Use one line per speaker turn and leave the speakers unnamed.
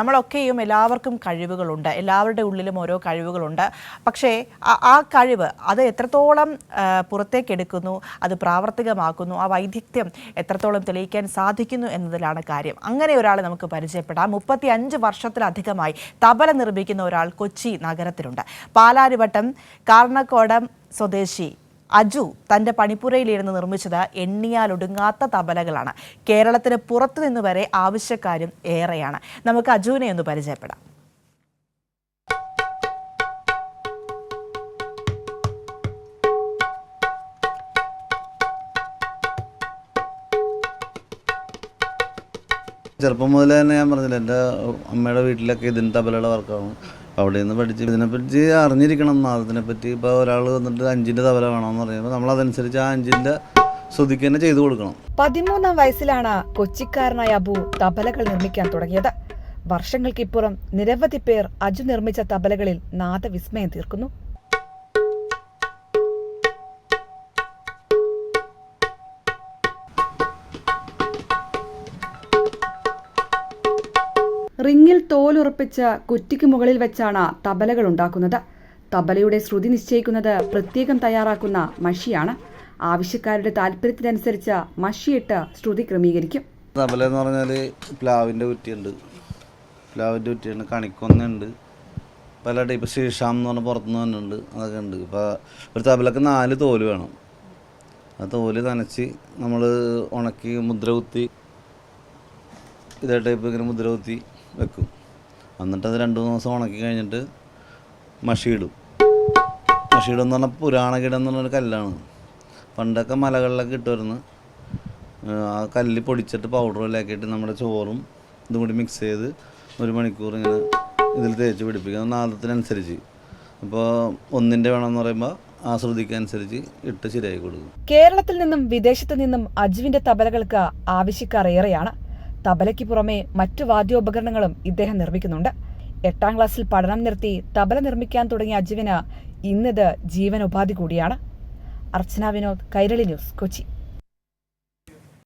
നമ്മളൊക്കെയും എല്ലാവർക്കും കഴിവുകളുണ്ട്, എല്ലാവരുടെ ഉള്ളിലും ഓരോ കഴിവുകളുണ്ട്. പക്ഷേ ആ കഴിവ് അത് എത്രത്തോളം പുറത്തേക്കെടുക്കുന്നു, അത് പ്രാവർത്തികമാക്കുന്നു, ആ വൈദഗ്ധ്യം എത്രത്തോളം തെളിയിക്കാൻ സാധിക്കുന്നു എന്നതിലാണ് കാര്യം. അങ്ങനെ ഒരാളെ നമുക്ക് പരിചയപ്പെടാം. 35 വർഷത്തിലധികമായി തബല നിർമ്മിക്കുന്ന ഒരാൾ കൊച്ചി നഗരത്തിലുണ്ട്. പാലാരിവട്ടം കാർണക്കോടം സ്വദേശി അജു തൻ്റെ പണിപ്പുരയിലിരുന്ന് നിർമ്മിച്ചത് എണ്ണിയാലൊടുങ്ങാത്ത തബലകളാണ്. കേരളത്തിന് പുറത്തുനിന്ന് വരെ ആവശ്യക്കാരും ഏറെയാണ്. നമുക്ക് അജുവിനെ ഒന്ന് പരിചയപ്പെടാം.
ചെറുപ്പം മുതലേ തന്നെ ഞാൻ പറഞ്ഞില്ല, എൻ്റെ അമ്മയുടെ വീട്ടിലൊക്കെ ഇതിന് തബലയുടെ വർക്കാണ്. അവിടെ നിന്ന് പഠിച്ച് ഇതിനെപ്പറ്റി അറിഞ്ഞിരിക്കണം. നാദത്തിനെപ്പറ്റി ഇപ്പോൾ ഒരാൾ വന്നിട്ട് 5-ൻ്റെ തബല വേണമെന്ന് പറയുമ്പോൾ നമ്മൾ അതനുസരിച്ച് ആ 5-ൻ്റെ ശ്രുതിക്ക് തന്നെ ചെയ്തു കൊടുക്കണം.
13-ാം വയസ്സിലാണ് കൊച്ചിക്കാരനായ അബു തബലകൾ നിർമ്മിക്കാൻ തുടങ്ങിയത്. വർഷങ്ങൾക്കിപ്പുറം നിരവധി പേർ അജു നിർമ്മിച്ച തബലകളിൽ നാദവിസ്മയം തീർക്കുന്നു. റിങ്ങിൽ തോലുറപ്പിച്ച കുറ്റിക്ക് മുകളിൽ വെച്ചാണ് തബലകൾ ഉണ്ടാക്കുന്നത്. തബലയുടെ ശ്രുതി നിശ്ചയിക്കുന്നത് പ്രത്യേകം തയ്യാറാക്കുന്ന മഷിയാണ്. ആവശ്യക്കാരുടെ താല്പര്യത്തിനനുസരിച്ച് മഷിയിട്ട് ശ്രുതി ക്രമീകരിക്കും.
തബല എന്ന് പറഞ്ഞാൽ പ്ലാവിൻ്റെ കുറ്റിയുണ്ട്, കണിക്കൊന്നുണ്ട്, പല ടൈപ്പ് ശീഷാം എന്ന് പറഞ്ഞാൽ പുറത്തുനിന്ന് തന്നെയുണ്ട്, അതൊക്കെ ഉണ്ട്. ഇപ്പോൾ ഒരു തബലക്ക് 4 തോല് വേണം. ആ തോല് നനച്ച് നമ്മൾ ഉണക്കി മുദ്ര കുത്തി ഇതേ ടൈപ്പ് ഇങ്ങനെ മുദ്ര കുത്തി വെക്കും. എന്നിട്ട് അത് 2-3 ദിവസം ഉണക്കി കഴിഞ്ഞിട്ട് മഷിയിടും എന്ന് പറഞ്ഞാൽ പുരാണകിടം എന്ന് പറഞ്ഞൊരു കല്ലാണ്. പണ്ടൊക്കെ മലകളിലൊക്കെ ഇട്ടുവരുന്ന ആ കല്ല് പൊടിച്ചിട്ട് പൗഡറിലാക്കിയിട്ട് നമ്മുടെ ചോറും ഇതും കൂടി മിക്സ് ചെയ്ത് 1 മണിക്കൂർ ഇങ്ങനെ ഇതിൽ തേച്ച് പിടിപ്പിക്കുക നാദത്തിനനുസരിച്ച്. ഇപ്പോൾ 1-ൻ്റെ വേണമെന്ന് പറയുമ്പോൾ ആ ശ്രുതിക്കനുസരിച്ച് ഇട്ട് ശരിയാക്കി കൊടുക്കും.
കേരളത്തിൽ നിന്നും വിദേശത്തു നിന്നും അജുവിന്റെ തബലകൾക്ക് ആവശ്യക്കാർ ഏറെയാണ്. തബലയ്ക്ക് പുറമെ മറ്റു വാദ്യോപകരണങ്ങളും ഇദ്ദേഹം നിർമ്മിക്കുന്നുണ്ട്. 8-ാം ക്ലാസ്സിൽ പഠനം നിർത്തി തബല നിർമ്മിക്കാൻ തുടങ്ങിയ അജുവിന് ഇന്നിത് ജീവനോപാധി കൂടിയാണ്. അർച്ചന വിനോദ്, കൈരളി ന്യൂസ്, കൊച്ചി.